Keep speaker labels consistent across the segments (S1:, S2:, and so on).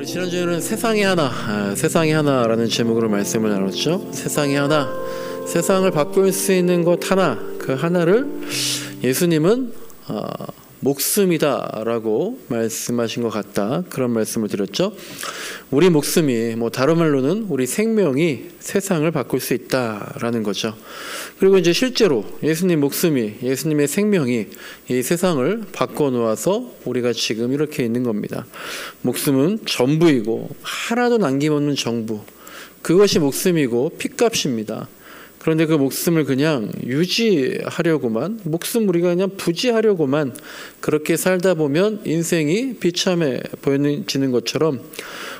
S1: 지난주에는 세상에 하나, 세상에 하나라는 제목으로 말씀을 나눴죠. 세상에 하나, 세상을 바꿀 수 있는 것 하나, 그 하나를 예수님은 목숨이다 라고 말씀하신 것 같다, 그런 말씀을 드렸죠. 우리 목숨이, 다른 말로는 우리 생명이 세상을 바꿀 수 있다라는 거죠. 그리고 이제 실제로 예수님 목숨이, 예수님의 생명이 이 세상을 바꿔놓아서 우리가 지금 이렇게 있는 겁니다. 목숨은 전부이고 하나도 남김없는 정부, 그것이 목숨이고 핏값입니다. 그런데 그 목숨을 그냥 유지하려고만, 목숨 우리가 그냥 부지하려고만 그렇게 살다 보면 인생이 비참해 보여지는 것처럼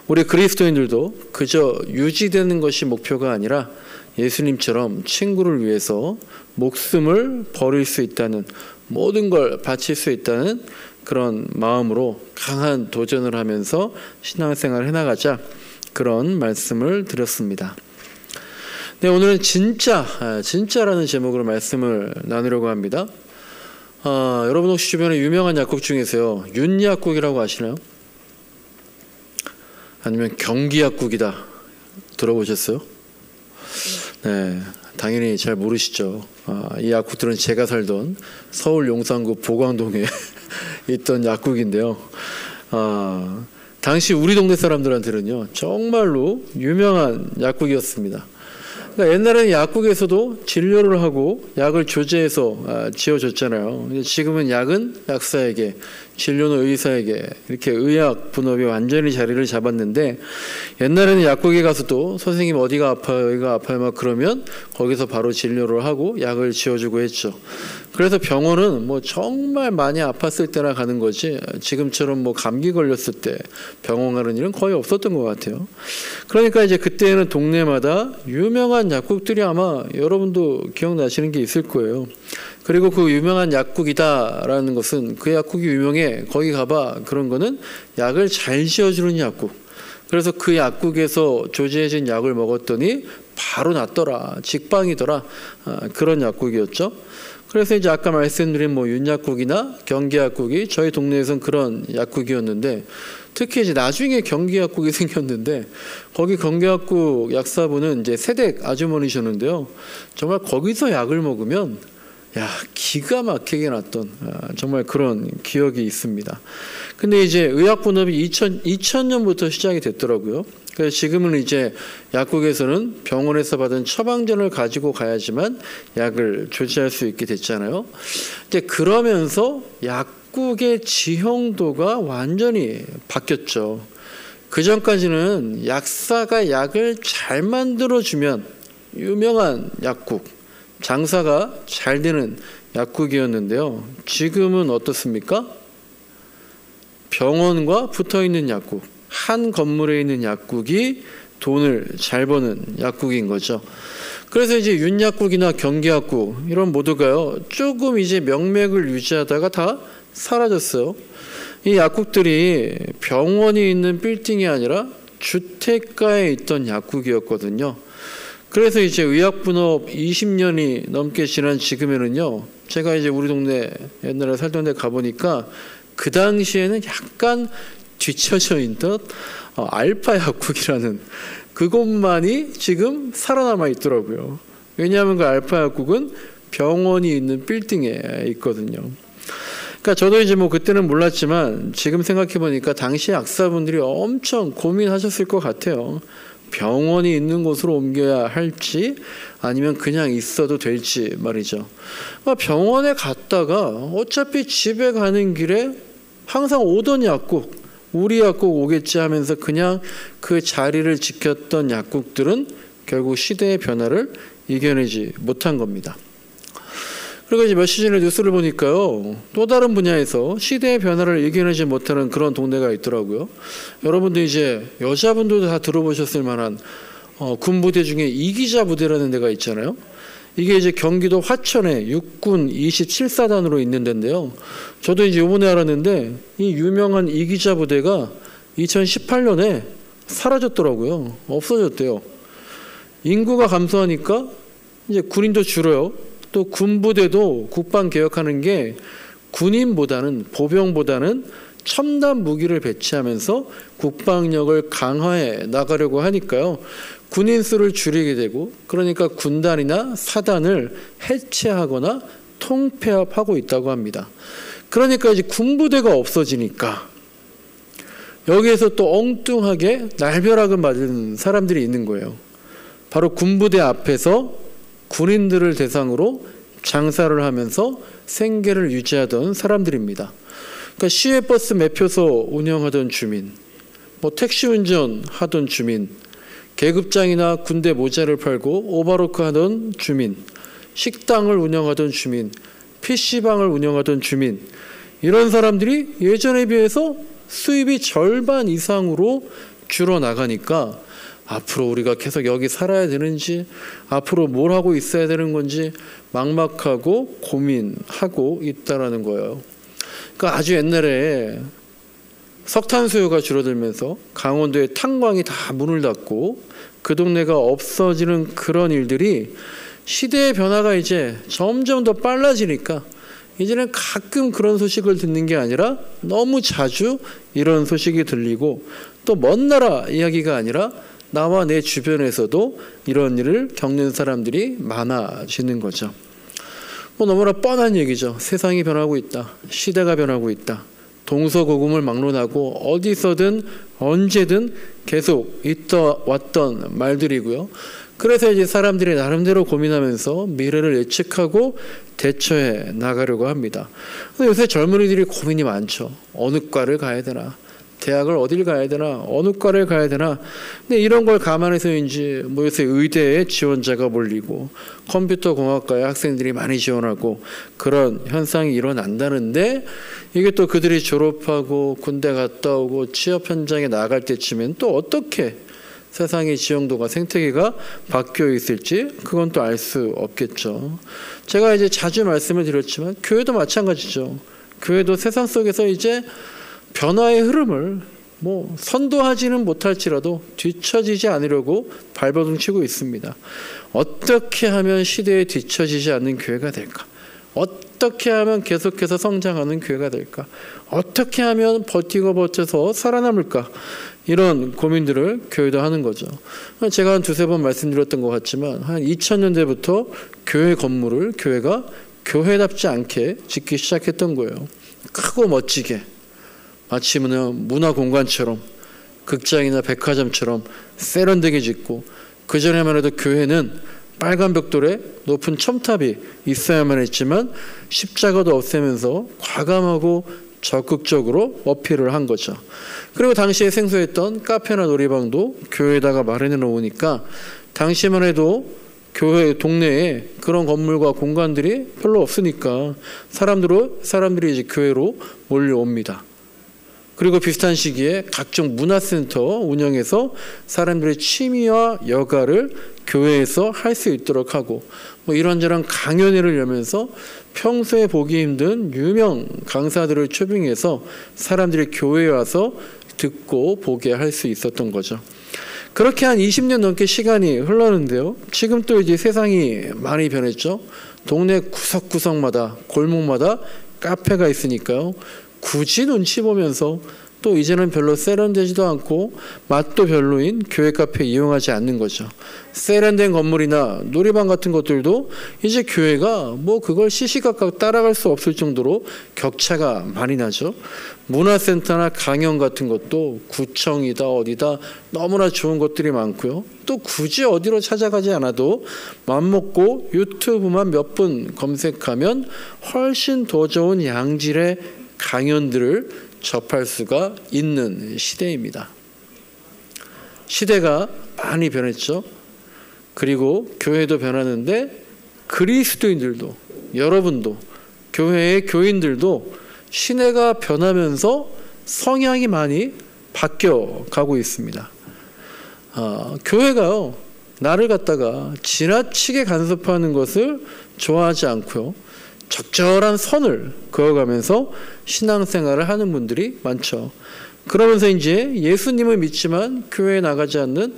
S1: 우리 그리스도인들도 그저 유지되는 것이 목표가 아니라 예수님처럼 친구를 위해서 목숨을 버릴 수 있다는, 모든 걸 바칠 수 있다는 그런 마음으로 강한 도전을 하면서 신앙생활을 해나가자, 그런 말씀을 드렸습니다. 네, 오늘은 진짜라는 제목으로 말씀을 나누려고 합니다. 여러분 혹시 주변에 유명한 약국 중에서요, 윤약국이라고 아시나요? 아니면 경기약국이다 들어보셨어요? 네, 당연히 잘 모르시죠. 이 약국들은 제가 살던 서울 용산구 보광동에 있던 약국인데요. 당시 우리 동네 사람들한테는요, 정말로 유명한 약국이었습니다. 그러니까 옛날에는 약국에서도 진료를 하고 약을 조제해서 지어줬잖아요. 지금은 약은 약사에게, 진료는 의사에게, 이렇게 의학 분업이 완전히 자리를 잡았는데, 옛날에는 약국에 가서도 선생님 어디가 아파요, 여기가 아파요 막 그러면 거기서 바로 진료를 하고 약을 지어주고 했죠. 그래서 병원은 정말 많이 아팠을 때나 가는 거지, 지금처럼 감기 걸렸을 때 병원 가는 일은 거의 없었던 것 같아요. 그러니까 이제 그때는 동네마다 유명한 약국들이 아마 여러분도 기억나시는 게 있을 거예요. 그리고 그 유명한 약국이다라는 것은 그 약국이 유명해, 거기 가봐, 그런 거는 약을 잘 지어주는 약국. 그래서 그 약국에서 조제해진 약을 먹었더니 바로 낫더라, 직방이더라, 그런 약국이었죠. 그래서 이제 아까 말씀드린 윤약국이나 경기약국이 저희 동네에선 그런 약국이었는데, 특히 이제 나중에 경기약국이 생겼는데, 거기 경기약국 약사분은 이제 세댁 아주머니셨는데요, 정말 거기서 약을 먹으면 기가 막히게 났던 정말 그런 기억이 있습니다. 근데 이제 의학 분업이 2000년부터 시작이 됐더라고요. 그래서 지금은 이제 약국에서는 병원에서 받은 처방전을 가지고 가야지만 약을 조제할 수 있게 됐잖아요. 이제 그러면서 약국의 지형도가 완전히 바뀌었죠. 그 전까지는 약사가 약을 잘 만들어주면 유명한 약국, 장사가 잘 되는 약국이었는데요. 지금은 어떻습니까? 병원과 붙어있는 약국, 한 건물에 있는 약국이 돈을 잘 버는 약국인 거죠. 그래서 이제 윤약국이나 경기약국 이런 모두가요, 조금 이제 명맥을 유지하다가 다 사라졌어요. 이 약국들이 병원이 있는 빌딩이 아니라 주택가에 있던 약국이었거든요. 그래서 이제 의학분업 20년이 넘게 지난 지금에는요, 제가 이제 우리 동네 옛날에 살던 데 가보니까 그 당시에는 약간 뒤처져 있던 알파 약국이라는 그곳만이 지금 살아남아 있더라고요. 왜냐하면 그 알파 약국은 병원이 있는 빌딩에 있거든요. 그러니까 저도 이제 그때는 몰랐지만 지금 생각해 보니까 당시 약사분들이 엄청 고민하셨을 것 같아요. 병원이 있는 곳으로 옮겨야 할지 아니면 그냥 있어도 될지 말이죠. 병원에 갔다가 어차피 집에 가는 길에 항상 오던 약국, 우리 약국 오겠지 하면서 그냥 그 자리를 지켰던 약국들은 결국 시대의 변화를 이겨내지 못한 겁니다. 그리고 이제 며칠 전에 뉴스를 보니까요, 또 다른 분야에서 시대의 변화를 이겨내지 못하는 그런 동네가 있더라고요. 여러분들 이제 여자분들도 다 들어보셨을 만한 군부대 중에 이기자 부대라는 데가 있잖아요. 이게 이제 경기도 화천에 육군 27사단으로 있는 데인데요. 저도 이제 이번에 알았는데 이 유명한 이기자 부대가 2018년에 사라졌더라고요. 없어졌대요. 인구가 감소하니까 이제 군인도 줄어요. 또 군부대도 국방 개혁하는 게 군인보다는, 보병보다는 첨단 무기를 배치하면서 국방력을 강화해 나가려고 하니까요. 군인 수를 줄이게 되고, 그러니까 군단이나 사단을 해체하거나 통폐합하고 있다고 합니다. 그러니까 이제 군부대가 없어지니까 여기에서 또 엉뚱하게 날벼락을 맞은 사람들이 있는 거예요. 바로 군부대 앞에서 군인들을 대상으로 장사를 하면서 생계를 유지하던 사람들입니다. 그러니까 시외버스 매표소 운영하던 주민, 택시 운전하던 주민, 계급장이나 군대 모자를 팔고 오바로크 하던 주민, 식당을 운영하던 주민, PC방을 운영하던 주민, 이런 사람들이 예전에 비해서 수입이 절반 이상으로 줄어나가니까 앞으로 우리가 계속 여기 살아야 되는지, 앞으로 뭘 하고 있어야 되는 건지 막막하고 고민하고 있다라는 거예요. 그러니까 아주 옛날에 석탄 수요가 줄어들면서 강원도의 탄광이 다 문을 닫고 그 동네가 없어지는 그런 일들이 시대의 변화가 이제 점점 더 빨라지니까 이제는 가끔 그런 소식을 듣는 게 아니라 너무 자주 이런 소식이 들리고, 또 먼 나라 이야기가 아니라 나와 내 주변에서도 이런 일을 겪는 사람들이 많아지는 거죠. 너무나 뻔한 얘기죠. 세상이 변하고 있다. 시대가 변하고 있다. 동서고금을 막론하고 어디서든 언제든 계속 있다 왔던 말들이고요. 그래서 이제 사람들이 나름대로 고민하면서 미래를 예측하고 대처해 나가려고 합니다. 근데 요새 젊은이들이 고민이 많죠. 어느 과를 가야 되나? 대학을 어딜 가야 되나? 어느 과를 가야 되나? 근데 이런 걸 감안해서인지 요새 의대에 지원자가 몰리고 컴퓨터 공학과에 학생들이 많이 지원하고 그런 현상이 일어난다는데, 이게 또 그들이 졸업하고 군대 갔다 오고 취업 현장에 나갈 때쯤엔 또 어떻게 세상의 지형도가 생태계가 바뀌어 있을지 그건 또 알 수 없겠죠. 제가 이제 자주 말씀을 드렸지만 교회도 마찬가지죠. 교회도 세상 속에서 이제 변화의 흐름을 선도하지는 못할지라도 뒤처지지 않으려고 발버둥 치고 있습니다. 어떻게 하면 시대에 뒤처지지 않는 교회가 될까? 어떻게 하면 계속해서 성장하는 교회가 될까? 어떻게 하면 버티고 버텨서 살아남을까? 이런 고민들을 교회도 하는 거죠. 제가 한 두세 번 말씀드렸던 것 같지만 한 2000년대부터 교회 건물을 교회가 교회답지 않게 짓기 시작했던 거예요. 크고 멋지게, 마치 문화공간처럼, 극장이나 백화점처럼 세련되게 짓고, 그전에만 해도 교회는 빨간 벽돌에 높은 첨탑이 있어야만 했지만 십자가도 없애면서 과감하고 적극적으로 어필을 한 거죠. 그리고 당시에 생소했던 카페나 놀이방도 교회에다가 마련해 놓으니까 당시만 해도 교회 동네에 그런 건물과 공간들이 별로 없으니까 사람들이 이제 교회로 몰려옵니다. 그리고 비슷한 시기에 각종 문화센터 운영해서 사람들의 취미와 여가를 교회에서 할 수 있도록 하고, 이런저런 강연회를 열면서 평소에 보기 힘든 유명 강사들을 초빙해서 사람들이 교회에 와서 듣고 보게 할 수 있었던 거죠. 그렇게 한 20년 넘게 시간이 흘렀는데요. 지금 또 이제 세상이 많이 변했죠. 동네 구석구석마다, 골목마다 카페가 있으니까요. 굳이 눈치 보면서 또 이제는 별로 세련되지도 않고 맛도 별로인 교회 카페 이용하지 않는 거죠. 세련된 건물이나 놀이방 같은 것들도 이제 교회가 그걸 시시각각 따라갈 수 없을 정도로 격차가 많이 나죠. 문화센터나 강연 같은 것도 구청이다 어디다 너무나 좋은 것들이 많고요. 또 굳이 어디로 찾아가지 않아도 맘먹고 유튜브만 몇 분 검색하면 훨씬 더 좋은 양질의 강연들을 접할 수가 있는 시대입니다. 시대가 많이 변했죠. 그리고 교회도 변하는데 그리스도인들도, 여러분도, 교회의 교인들도 시대가 변하면서 성향이 많이 바뀌어 가고 있습니다. 교회가요, 나를 갖다가 지나치게 간섭하는 것을 좋아하지 않고요, 적절한 선을 그어가면서 신앙생활을 하는 분들이 많죠. 그러면서 이제 예수님을 믿지만 교회에 나가지 않는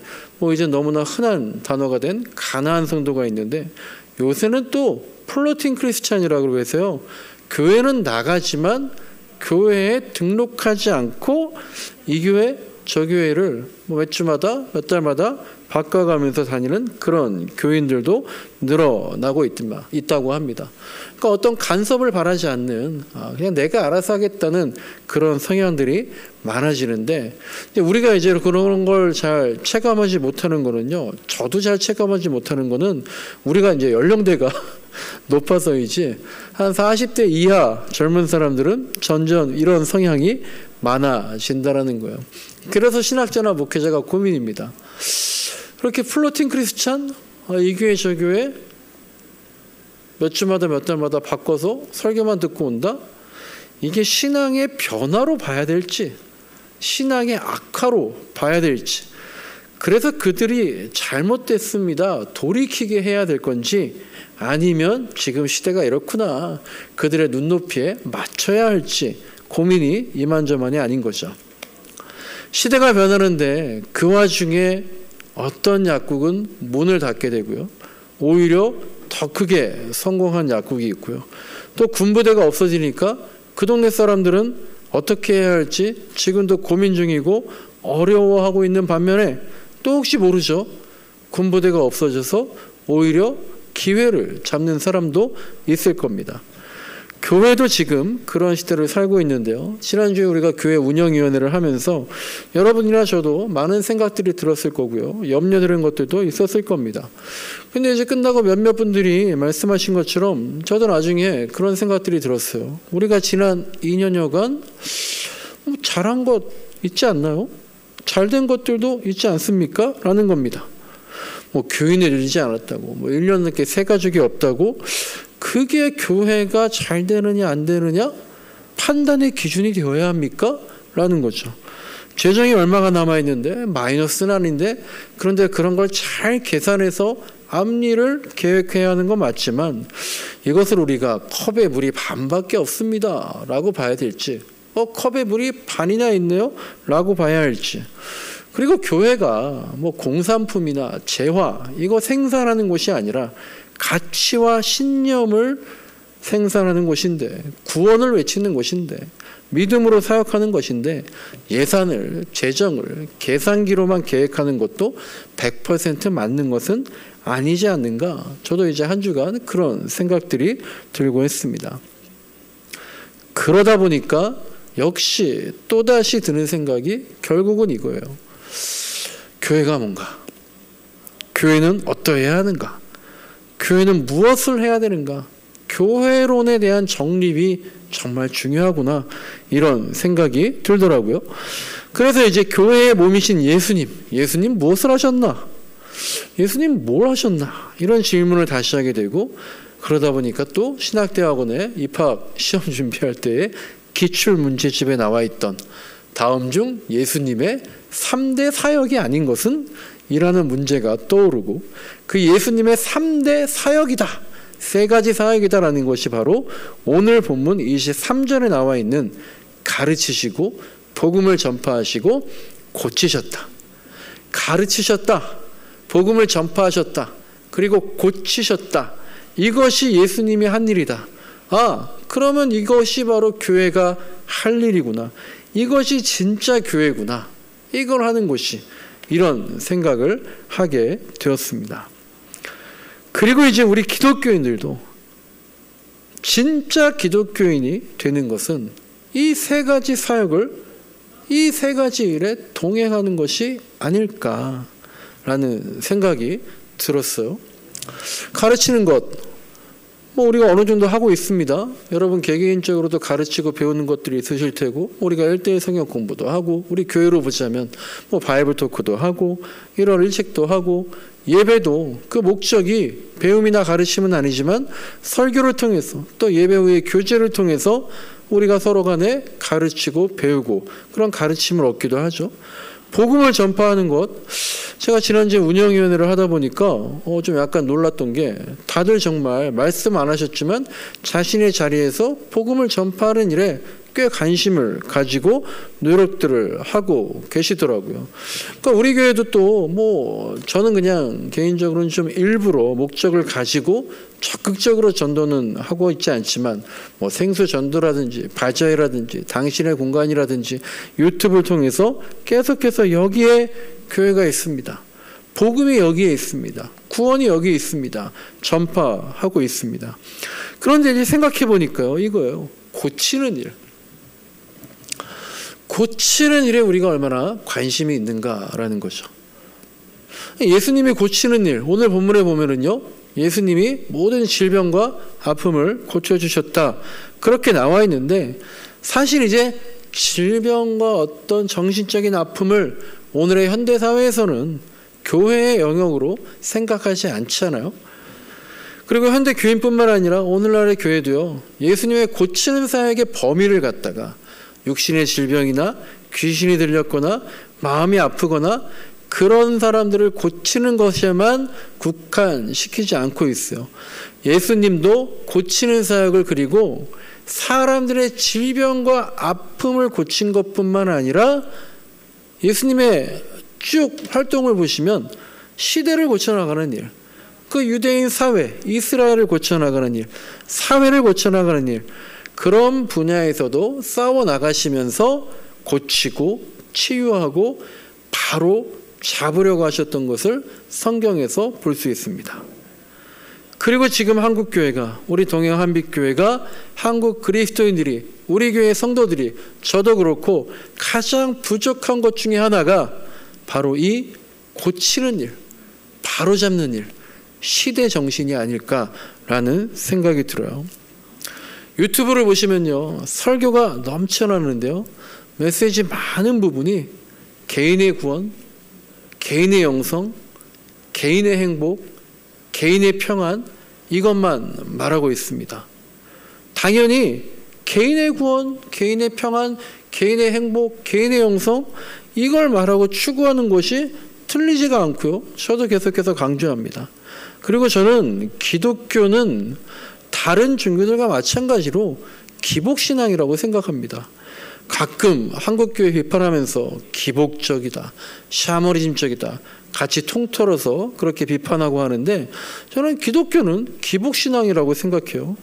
S1: 이제 너무나 흔한 단어가 된 가나안 성도가 있는데, 요새는 또 플로팅 크리스찬이라고 해서요, 교회는 나가지만 교회에 등록하지 않고 이 교회 저 교회를 몇 주마다 몇 달마다 바꿔가면서 다니는 그런 교인들도 늘어나고 있다고 합니다. 그러니까 어떤 간섭을 바라지 않는 그냥 내가 알아서 하겠다는 그런 성향들이 많아지는데, 우리가 이제 그런 걸 잘 체감하지 못하는 거는요, 저도 잘 체감하지 못하는 거는 우리가 이제 연령대가 높아서이지 한 40대 이하 젊은 사람들은 점점 이런 성향이 많아진다라는 거예요. 그래서 신학자나 목회자가 고민입니다. 그렇게 플로팅 크리스찬, 이 교회 저 교회 몇 주마다 몇 달마다 바꿔서 설교만 듣고 온다? 이게 신앙의 변화로 봐야 될지 신앙의 악화로 봐야 될지, 그래서 그들이 잘못됐습니다 돌이키게 해야 될 건지, 아니면 지금 시대가 이렇구나 그들의 눈높이에 맞춰야 할지 고민이 이만저만이 아닌 거죠. 시대가 변하는데 그 와중에 어떤 약국은 문을 닫게 되고요, 오히려 더 크게 성공한 약국이 있고요, 또 군부대가 없어지니까 그 동네 사람들은 어떻게 해야 할지 지금도 고민 중이고 어려워하고 있는 반면에, 또 혹시 모르죠, 군부대가 없어져서 오히려 기회를 잡는 사람도 있을 겁니다. 교회도 지금 그런 시대를 살고 있는데요, 지난주에 우리가 교회 운영위원회를 하면서 여러분이나 저도 많은 생각들이 들었을 거고요, 염려되는 것들도 있었을 겁니다. 근데 이제 끝나고 몇몇 분들이 말씀하신 것처럼 저도 나중에 그런 생각들이 들었어요. 우리가 지난 2년여간 잘한 것 있지 않나요? 잘된 것들도 있지 않습니까? 라는 겁니다. 교인을 잃지 않았다고, 1년 넘게 새 가족이 없다고, 그게 교회가 잘 되느냐 안 되느냐 판단의 기준이 되어야 합니까? 라는 거죠. 재정이 얼마가 남아있는데 마이너스는 아닌데, 그런데 그런 걸 잘 계산해서 앞일을 계획해야 하는 건 맞지만 이것을 우리가 컵에 물이 반밖에 없습니다 라고 봐야 될지, 컵에 물이 반이나 있네요 라고 봐야 할지, 그리고 교회가 공산품이나 재화 이거 생산하는 곳이 아니라 가치와 신념을 생산하는 곳인데, 구원을 외치는 곳인데, 믿음으로 사역하는 것인데, 예산을, 재정을 계산기로만 계획하는 것도 100% 맞는 것은 아니지 않는가. 저도 이제 한 주간 그런 생각들이 들고 있습니다. 그러다 보니까 역시 또다시 드는 생각이 결국은 이거예요. 교회가 뭔가? 교회는 어떠해야 하는가? 교회는 무엇을 해야 되는가? 교회론에 대한 정립이 정말 중요하구나, 이런 생각이 들더라고요. 그래서 이제 교회의 몸이신 예수님 무엇을 하셨나? 예수님 뭘 하셨나? 이런 질문을 다시 하게 되고, 그러다 보니까 또 신학대학원에 입학 시험 준비할 때에 기출문제집에 나와 있던 다음 중 예수님의 3대 사역이 아닌 것은? 이라는 문제가 떠오르고, 그 예수님의 3대 사역이다, 3가지 사역이다라는 것이 바로 오늘 본문 23절에 나와 있는 가르치시고 복음을 전파하시고 고치셨다, 가르치셨다, 복음을 전파하셨다, 그리고 고치셨다, 이것이 예수님이 한 일이다. 그러면 이것이 바로 교회가 할 일이구나, 이것이 진짜 교회구나, 이걸 하는 곳이, 이런 생각을 하게 되었습니다. 그리고 이제 우리 기독교인들도 진짜 기독교인이 되는 것은 이 3가지 사역을, 이 3가지 일에 동행하는 것이 아닐까라는 생각이 들었어요. 가르치는 것, 우리가 어느 정도 하고 있습니다. 여러분 개개인적으로도 가르치고 배우는 것들이 있으실 테고, 우리가 1:1 성경 공부도 하고, 우리 교회로 보자면 바이블 토크도 하고, 1월 1책도 하고, 예배도 그 목적이 배움이나 가르침은 아니지만 설교를 통해서, 또 예배 후에 교제를 통해서 우리가 서로 간에 가르치고 배우고 그런 가르침을 얻기도 하죠. 복음을 전파하는 것, 제가 지난주에 운영위원회를 하다 보니까 좀 약간 놀랐던 게, 다들 정말 말씀 안 하셨지만 자신의 자리에서 복음을 전파하는 일에 꽤 관심을 가지고 노력들을 하고 계시더라고요. 그러니까 우리 교회도 또 뭐 저는 그냥 개인적으로는 좀 일부러 목적을 가지고 적극적으로 전도는 하고 있지 않지만 뭐 생수 전도라든지 바자회라든지 당신의 공간이라든지 유튜브를 통해서 계속해서 여기에 교회가 있습니다. 복음이 여기에 있습니다. 구원이 여기에 있습니다. 전파하고 있습니다. 그런데 이제 생각해 보니까요, 이거예요. 고치는 일. 고치는 일에 우리가 얼마나 관심이 있는가라는 거죠. 예수님이 고치는 일, 오늘 본문에 보면은요, 예수님이 모든 질병과 아픔을 고쳐주셨다. 그렇게 나와 있는데, 사실 이제 질병과 어떤 정신적인 아픔을 오늘의 현대사회에서는 교회의 영역으로 생각하지 않잖아요. 그리고 현대 교인뿐만 아니라 오늘날의 교회도요, 예수님의 고치는 사역의 범위를 갖다가 육신의 질병이나 귀신이 들렸거나 마음이 아프거나 그런 사람들을 고치는 것에만 국한시키지 않고 있어요. 예수님도 고치는 사역을 그리고 사람들의 질병과 아픔을 고친 것뿐만 아니라 예수님의 쭉 활동을 보시면 시대를 고쳐나가는 일, 그 유대인 사회, 이스라엘을 고쳐나가는 일, 사회를 고쳐나가는 일, 그런 분야에서도 싸워나가시면서 고치고 치유하고 바로 잡으려고 하셨던 것을 성경에서 볼 수 있습니다. 그리고 지금 한국교회가, 우리 동해한빛교회가 한국 그리스도인들이, 우리 교회 성도들이, 저도 그렇고 가장 부족한 것 중에 하나가 바로 이 고치는 일, 바로잡는 일, 시대 정신이 아닐까라는 생각이 들어요. 유튜브를 보시면요, 설교가 넘쳐나는데요, 메시지 많은 부분이 개인의 구원, 개인의 영성, 개인의 행복, 개인의 평안, 이것만 말하고 있습니다. 당연히 개인의 구원, 개인의 평안, 개인의 행복, 개인의 영성, 이걸 말하고 추구하는 것이 틀리지가 않고요, 저도 계속해서 강조합니다. 그리고 저는 기독교는 다른 종교들과 마찬가지로 기복신앙이라고 생각합니다. 가끔 한국교회 비판하면서 기복적이다, 샤머니즘적이다, 같이 통틀어서 그렇게 비판하고 하는데, 저는 기독교는 기복신앙이라고 생각해요.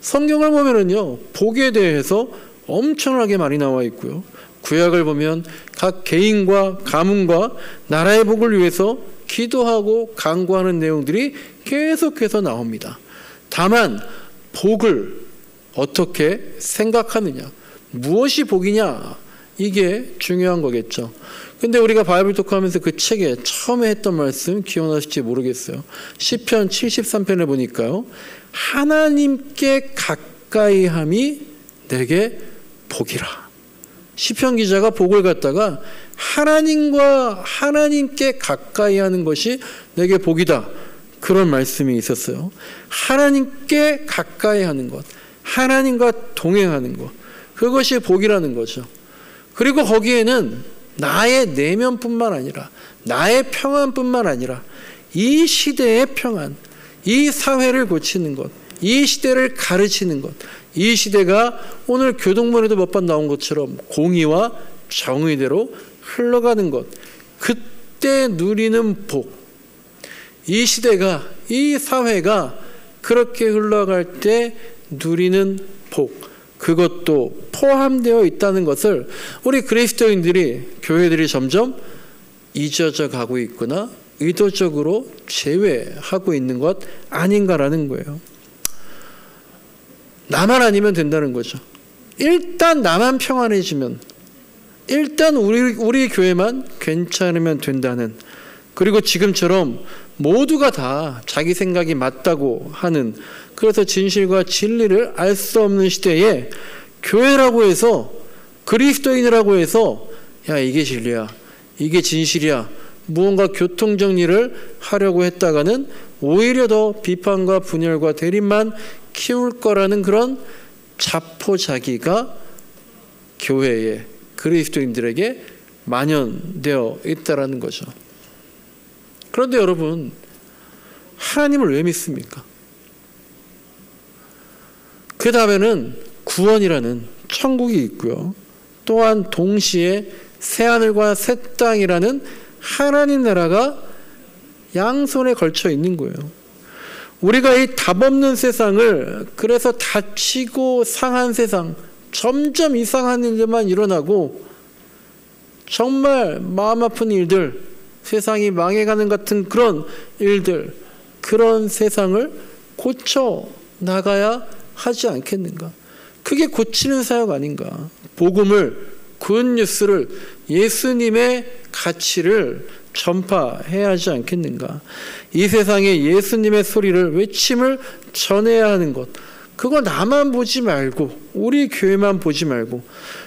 S1: 성경을 보면은요, 복에 대해서 엄청나게 많이 나와 있고요, 구약을 보면 각 개인과 가문과 나라의 복을 위해서 기도하고 간구하는 내용들이 계속해서 나옵니다. 다만 복을 어떻게 생각하느냐, 무엇이 복이냐, 이게 중요한 거겠죠. 근데 우리가 바이블 토크하면서 그 책에 처음에 했던 말씀 기억나실지 모르겠어요. 시편 73편을 보니까요, 하나님께 가까이함이 내게 복이라. 시편 기자가 복을 갖다가 하나님께 가까이 하는 것이 내게 복이다, 그런 말씀이 있었어요. 하나님께 가까이 하는 것, 하나님과 동행하는 것, 그것이 복이라는 거죠. 그리고 거기에는 나의 내면뿐만 아니라 나의 평안뿐만 아니라 이 시대의 평안, 이 사회를 고치는 것, 이 시대를 가르치는 것, 이 시대가 오늘 교동문에도 몇 번 나온 것처럼 공의와 정의대로 흘러가는 것, 그때 누리는 복, 이 시대가, 이 사회가 그렇게 흘러갈 때 누리는 복, 그것도 포함되어 있다는 것을 우리 그리스도인들이, 교회들이 점점 잊어져 가고 있거나 의도적으로 제외하고 있는 것 아닌가라는 거예요. 나만 아니면 된다는 거죠. 일단 나만 평안해지면, 일단 우리 교회만 괜찮으면 된다는, 그리고 지금처럼 모두가 다 자기 생각이 맞다고 하는, 그래서 진실과 진리를 알 수 없는 시대에 교회라고 해서, 그리스도인이라고 해서 야, 이게 진리야, 이게 진실이야, 무언가 교통정리를 하려고 했다가는 오히려 더 비판과 분열과 대립만 키울 거라는 그런 자포자기가 교회에, 그리스도인들에게 만연되어 있다라는 거죠. 그런데 여러분, 하나님을 왜 믿습니까? 그 다음에는 구원이라는 천국이 있고요. 또한 동시에 새하늘과 새 땅이라는 하나님 나라가 양손에 걸쳐 있는 거예요. 우리가 이 답없는 세상을, 그래서 다치고 상한 세상, 점점 이상한 일들만 일어나고 정말 마음 아픈 일들, 세상이 망해가는 같은 그런 일들, 그런 세상을 고쳐 나가야 하지 않겠는가? 그게 고치는 사역 아닌가? 복음을, 굿뉴스를, 예수님의 가치를 전파해야 하지 않겠는가? 이 세상에 예수님의 소리를, 외침을 전해야 하는 것, 그거 나만 보지 말고, 우리 교회만 보지 말고,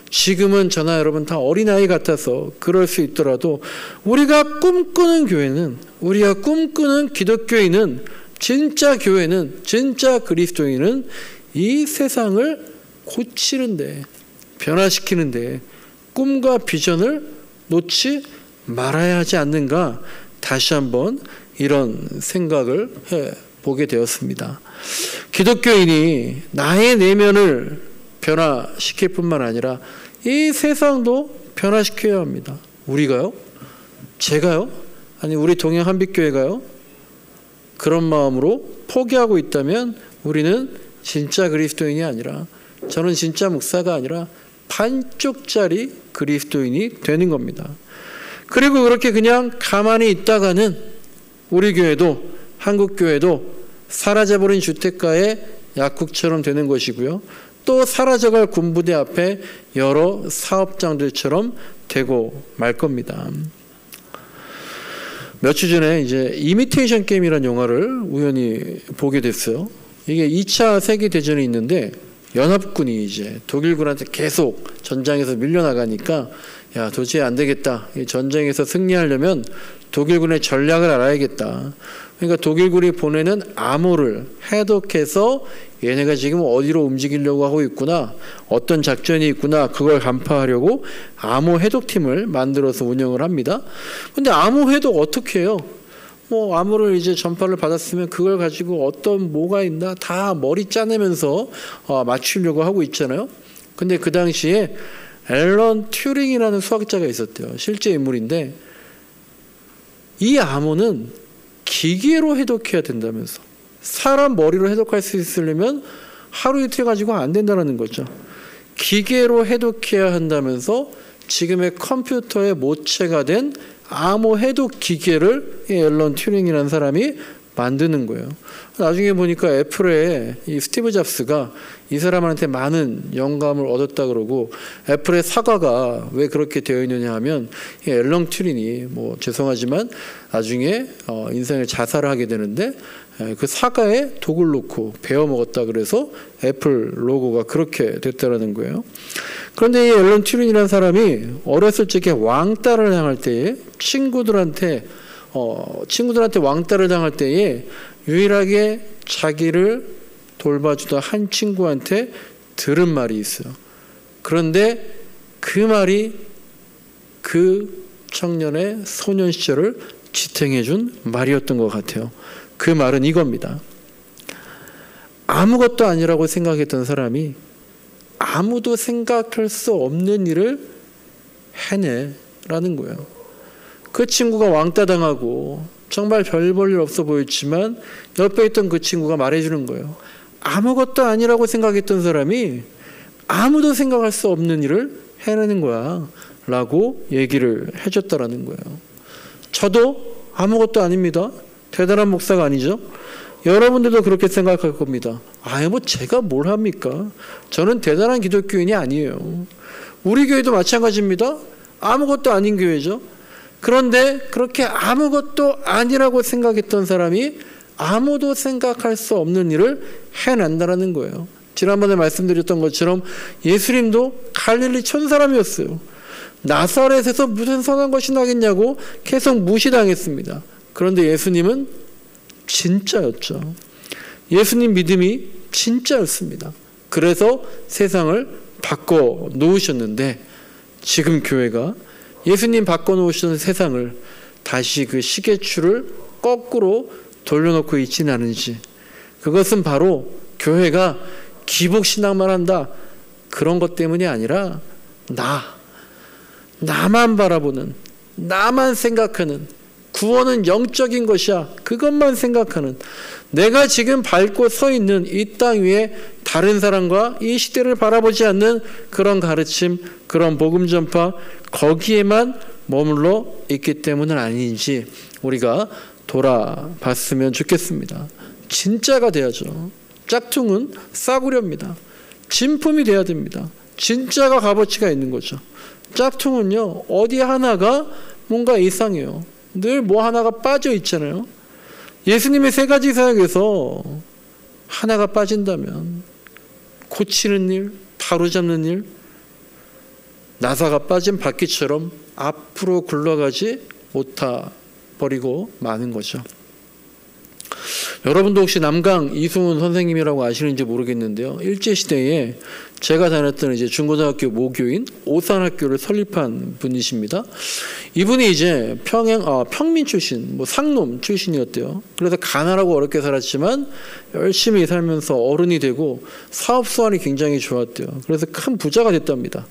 S1: 지금은 저나 여러분 다 어린아이 같아서 그럴 수 있더라도 우리가 꿈꾸는 교회는, 우리가 꿈꾸는 기독교인은, 진짜 교회는, 진짜 그리스도인은 이 세상을 고치는데, 변화시키는데 꿈과 비전을 놓지 말아야 하지 않는가? 다시 한번 이런 생각을 해보게 되었습니다. 기독교인이 나의 내면을 변화시킬 뿐만 아니라 이 세상도 변화시켜야 합니다. 우리가요? 제가요? 아니 우리 동양 한빛교회가요? 그런 마음으로 포기하고 있다면 우리는 진짜 그리스도인이 아니라, 저는 진짜 목사가 아니라 반쪽짜리 그리스도인이 되는 겁니다. 그리고 그렇게 그냥 가만히 있다가는 우리 교회도, 한국 교회도 사라져버린 주택가의 약국처럼 되는 것이고요. 또 사라져갈 군부대 앞에 여러 사업장들처럼 되고 말 겁니다. 몇 주 전에 이제 이미테이션 게임이라는 영화를 우연히 보게 됐어요. 이게 2차 세계대전이 있는데 연합군이 이제 독일군한테 계속 전장에서 밀려나가니까 야, 도저히 안 되겠다. 이 전쟁에서 승리하려면 독일군의 전략을 알아야겠다. 그러니까 독일군이 보내는 암호를 해독해서 얘네가 지금 어디로 움직이려고 하고 있구나, 어떤 작전이 있구나, 그걸 간파하려고 암호 해독팀을 만들어서 운영을 합니다. 근데 암호 해독 어떻게 해요? 뭐 암호를 이제 전파를 받았으면 그걸 가지고 어떤 뭐가 있나 다 머리 짜내면서 맞추려고 하고 있잖아요. 근데 그 당시에 앨런 튜링이라는 수학자가 있었대요. 실제 인물인데 이 암호는 기계로 해독해야 된다면서, 사람 머리로 해독할 수 있으려면 하루 이틀 가지고 안 된다는 거죠. 기계로 해독해야 한다면서 지금의 컴퓨터의 모체가 된 암호 해독 기계를 앨런 튜링이라는 사람이 만드는 거예요. 나중에 보니까 애플의 이 스티브 잡스가 이 사람한테 많은 영감을 얻었다 그러고, 애플의 사과가 왜 그렇게 되어 있느냐 하면 이 앨런 튜링이 뭐 죄송하지만 나중에 인생을 자살을 하게 되는데 그 사과에 독을 넣고 베어 먹었다 그래서 애플 로고가 그렇게 됐다라는 거예요. 그런데 이 앨런 튜링이라는 사람이 어렸을 적에 왕따를 당할 때에 친구들한테 왕따를 당할 때에 유일하게 자기를 돌봐주던 한 친구한테 들은 말이 있어요. 그런데 그 말이 그 청년의 소년 시절을 지탱해준 말이었던 것 같아요. 그 말은 이겁니다. 아무것도 아니라고 생각했던 사람이 아무도 생각할 수 없는 일을 해내라는 거예요. 그 친구가 왕따 당하고 정말 별 볼 일 없어 보였지만 옆에 있던 그 친구가 말해주는 거예요. 아무것도 아니라고 생각했던 사람이 아무도 생각할 수 없는 일을 해내는 거야 라고 얘기를 해줬다라는 거예요. 저도 아무것도 아닙니다. 대단한 목사가 아니죠. 여러분들도 그렇게 생각할 겁니다. 뭐 제가 뭘 합니까? 저는 대단한 기독교인이 아니에요. 우리 교회도 마찬가지입니다. 아무것도 아닌 교회죠. 그런데 그렇게 아무것도 아니라고 생각했던 사람이 아무도 생각할 수 없는 일을 해낸다는 거예요. 지난번에 말씀드렸던 것처럼 예수님도 갈릴리 촌 사람이었어요. 나사렛에서 무슨 선한 것이 나겠냐고 계속 무시당했습니다. 그런데 예수님은 진짜였죠. 예수님 믿음이 진짜였습니다. 그래서 세상을 바꿔 놓으셨는데 지금 교회가 예수님 바꿔놓으신 세상을 다시 그 시계추를 거꾸로 돌려놓고 있지는 않은지, 그것은 바로 교회가 기복신앙만 한다, 그런 것 때문이 아니라 나만 바라보는, 나만 생각하는, 구원은 영적인 것이야, 그것만 생각하는, 내가 지금 밟고 서 있는 이 땅 위에 다른 사람과 이 시대를 바라보지 않는 그런 가르침, 그런 복음 전파, 거기에만 머물러 있기 때문은 아닌지 우리가 돌아봤으면 좋겠습니다. 진짜가 돼야죠. 짝퉁은 싸구려입니다. 진품이 돼야 됩니다. 진짜가 값어치가 있는 거죠. 짝퉁은요, 어디 하나가 뭔가 이상해요. 늘 뭐 하나가 빠져 있잖아요. 예수님의 세 가지 사역에서 하나가 빠진다면 고치는 일, 바로잡는 일, 나사가 빠진 바퀴처럼 앞으로 굴러가지 못하 버리고 마는 거죠. 여러분도 혹시 남강 이승훈 선생님이라고 아시는지 모르겠는데요. 일제시대에 제가 다녔던 이제 중고등학교 모교인 오산학교를 설립한 분이십니다. 이분이 이제 평민 출신, 상놈 출신이었대요. 그래서 가난하고 어렵게 살았지만 열심히 살면서 어른이 되고 사업 수완이 굉장히 좋았대요. 그래서 큰 부자가 됐답니다.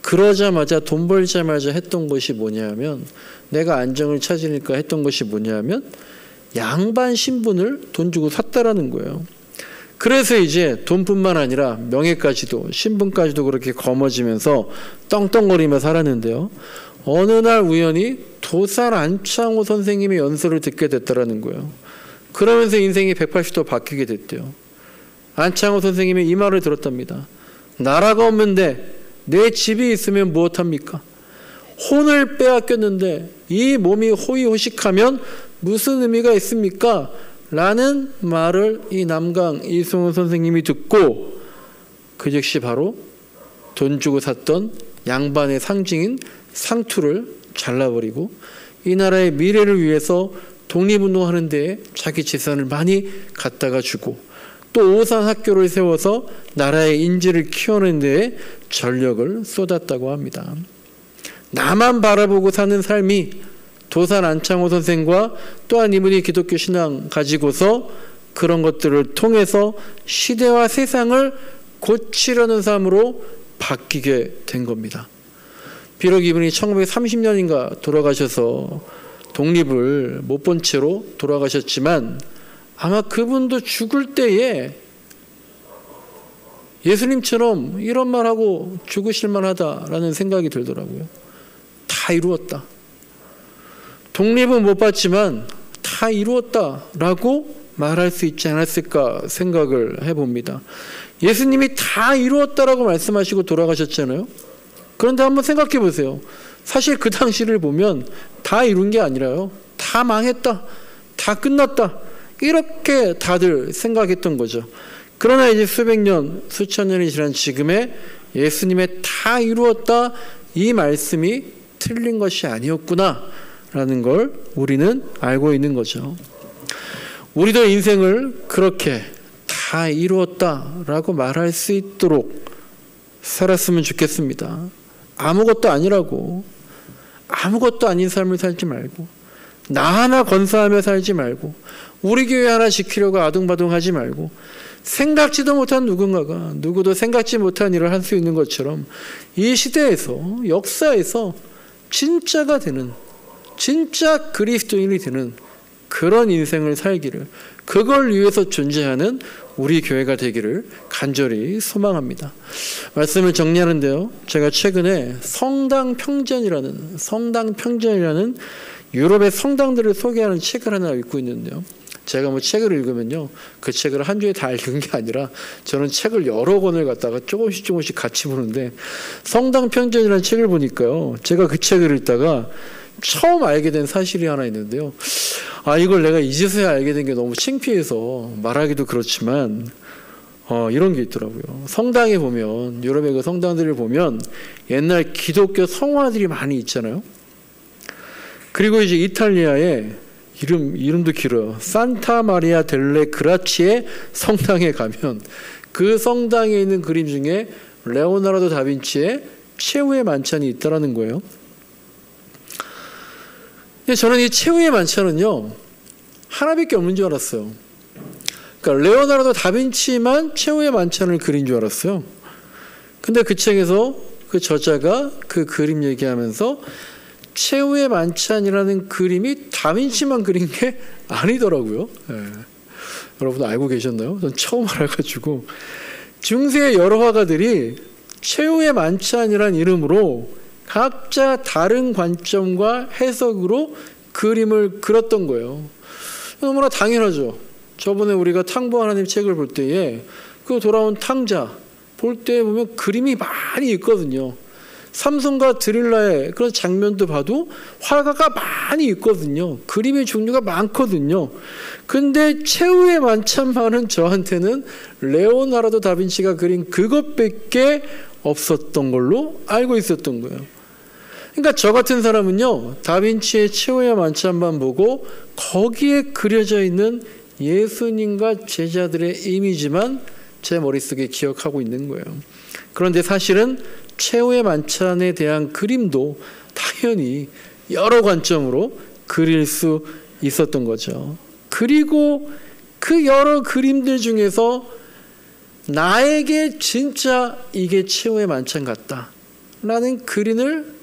S1: 그러자마자 돈 벌자마자 했던 것이 뭐냐면, 내가 안정을 찾으니까 했던 것이 뭐냐면 양반 신분을 돈 주고 샀다라는 거예요. 그래서 이제 돈뿐만 아니라 명예까지도, 신분까지도 그렇게 거머쥐면서 떵떵거리며 살았는데요. 어느 날 우연히 도산 안창호 선생님의 연설을 듣게 됐다라는 거예요. 그러면서 인생이 180도 바뀌게 됐대요. 안창호 선생님이 이 말을 들었답니다. 나라가 없는데 내 집이 있으면 무엇합니까? 혼을 빼앗겼는데 이 몸이 호의호식하면 무슨 의미가 있습니까? 라는 말을 이 남강 이승훈 선생님이 듣고 그 즉시 바로 돈 주고 샀던 양반의 상징인 상투를 잘라버리고 이 나라의 미래를 위해서 독립운동하는 데에 자기 재산을 많이 갖다가 주고, 또 오산학교를 세워서 나라의 인재를 키워내는 데에 전력을 쏟았다고 합니다. 나만 바라보고 사는 삶이 도산 안창호 선생과 또한 이분이 기독교 신앙 가지고서 그런 것들을 통해서 시대와 세상을 고치려는 삶으로 바뀌게 된 겁니다. 비록 이분이 1930년인가 돌아가셔서 독립을 못 본 채로 돌아가셨지만 아마 그분도 죽을 때에 예수님처럼 이런 말하고 죽으실 만하다라는 생각이 들더라고요. 다 이루었다. 독립은 못 받지만 다 이루었다라고 말할 수 있지 않았을까 생각을 해봅니다. 예수님이 다 이루었다라고 말씀하시고 돌아가셨잖아요. 그런데 한번 생각해 보세요. 사실 그 당시를 보면 다 이룬 게 아니라요, 다 망했다, 다 끝났다, 이렇게 다들 생각했던 거죠. 그러나 이제 수백 년, 수천 년이 지난 지금의 예수님의 다 이루었다, 이 말씀이 틀린 것이 아니었구나 라는 걸 우리는 알고 있는 거죠. 우리도 인생을 그렇게 다 이루었다라고 말할 수 있도록 살았으면 좋겠습니다. 아무것도 아니라고, 아무것도 아닌 삶을 살지 말고, 나 하나 건사하며 살지 말고, 우리 교회 하나 지키려고 아둥바둥하지 말고, 생각지도 못한 누군가가 누구도 생각지 못한 일을 할 수 있는 것처럼 이 시대에서, 역사에서 진짜가 되는, 진짜 그리스도인이 되는 그런 인생을 살기를, 그걸 위해서 존재하는 우리 교회가 되기를 간절히 소망합니다. 말씀을 정리하는데요, 제가 최근에 성당평전이라는 유럽의 성당들을 소개하는 책을 하나 읽고 있는데요, 제가 책을 읽으면요, 그 책을 한 주에 다 읽은 게 아니라 저는 책을 여러 권을 갖다가 조금씩 같이 보는데, 성당평전이라는 책을 보니까요, 제가 그 책을 읽다가 처음 알게 된 사실이 하나 있는데요, 이걸 내가 이제서야 알게 된 게 너무 창피해서 말하기도 그렇지만 이런 게 있더라고요. 성당에 보면, 유럽의 그 성당들을 보면 옛날 기독교 성화들이 많이 있잖아요. 그리고 이제 이탈리아에 이름도 길어요. 산타 마리아 델레 그라치의 성당에 가면 그 성당에 있는 그림 중에 레오나르도 다빈치의 최후의 만찬이 있다라는 거예요. 저는 이 최후의 만찬은요, 하나밖에 없는 줄 알았어요. 그러니까 레오나르도 다빈치만 최후의 만찬을 그린 줄 알았어요. 근데 그 책에서 그 저자가 그 그림 얘기하면서 최후의 만찬이라는 그림이 다빈치만 그린 게 아니더라고요. 예. 여러분 알고 계셨나요? 전 처음 알아가지고 중세의 여러 화가들이 최후의 만찬이라는 이름으로 각자 다른 관점과 해석으로 그림을 그렸던 거예요. 너무나 당연하죠. 저번에 우리가 탕보 하나님 책을 볼 때에 그 돌아온 탕자 볼 때 보면 그림이 많이 있거든요. 삼손과 드릴라의 그런 장면도 봐도 화가가 많이 있거든요. 그림의 종류가 많거든요. 근데 최후의 만찬만은 저한테는 레오나르도 다빈치가 그린 그것밖에 없었던 걸로 알고 있었던 거예요. 그러니까 저 같은 사람은요, 다빈치의 최후의 만찬만 보고 거기에 그려져 있는 예수님과 제자들의 이미지만 제 머릿속에 기억하고 있는 거예요. 그런데 사실은 최후의 만찬에 대한 그림도 당연히 여러 관점으로 그릴 수 있었던 거죠. 그리고 그 여러 그림들 중에서 나에게 진짜 이게 최후의 만찬 같다 라는 그림을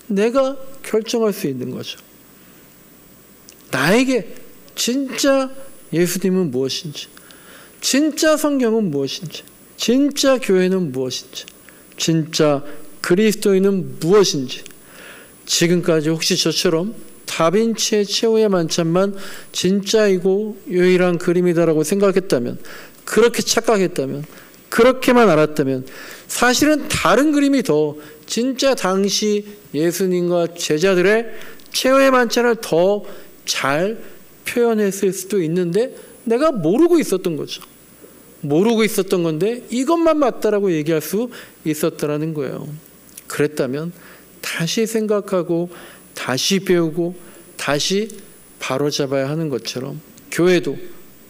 S1: 내가 결정할 수 있는 거죠. 나에게 진짜 예수님은 무엇인지, 진짜 성경은 무엇인지, 진짜 교회는 무엇인지, 진짜 그리스도인은 무엇인지, 지금까지 혹시 저처럼 다빈치의 최후의 만찬만 진짜이고 유일한 그림이다라고 생각했다면, 그렇게 착각했다면, 그렇게만 알았다면 사실은 다른 그림이 더 진짜 당시 예수님과 제자들의 최후의 만찬을 더 잘 표현했을 수도 있는데 내가 모르고 있었던 거죠. 모르고 있었던 건데 이것만 맞다라고 얘기할 수 있었다라는 거예요. 그랬다면 다시 생각하고 다시 배우고 다시 바로잡아야 하는 것처럼 교회도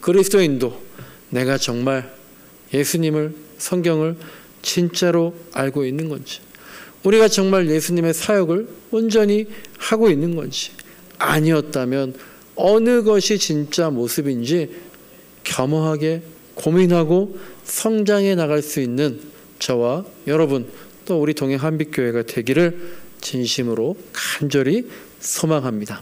S1: 그리스도인도 내가 정말 예수님을, 성경을 진짜로 알고 있는 건지, 우리가 정말 예수님의 사역을 온전히 하고 있는 건지, 아니었다면 어느 것이 진짜 모습인지 겸허하게 고민하고 성장해 나갈 수 있는 저와 여러분, 또 우리 동행 한빛교회가 되기를 진심으로 간절히 소망합니다.